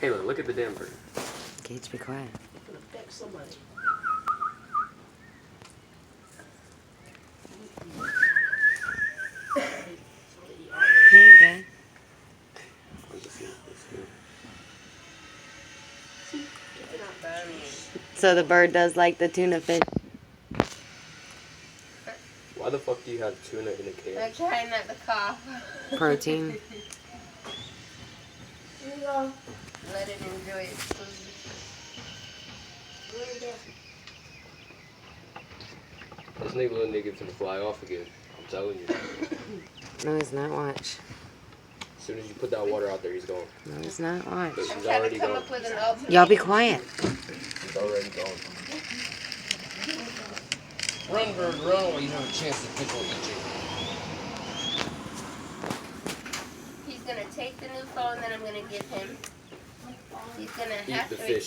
Taylor, look at the damn bird. Gage, be quiet. I'm gonna peck somebody. Here you go. So the bird does like the tuna fish. Why the fuck do you have tuna in a I'm cage? trying not to cough. Protein. Here you go. Let it enjoy its food. This little nigga's gonna fly off again. I'm telling you. No, he's not. Watch. As soon as you put that water out there, he's gone. No, he's not. Watch. He's I'm trying to already come gone. up with an alternate. Y'all be quiet. He's already gone. Run, bird, run while you have a chance to pickle each He's gonna take the new phone that I'm gonna give him. He's gonna Eat have the to fish.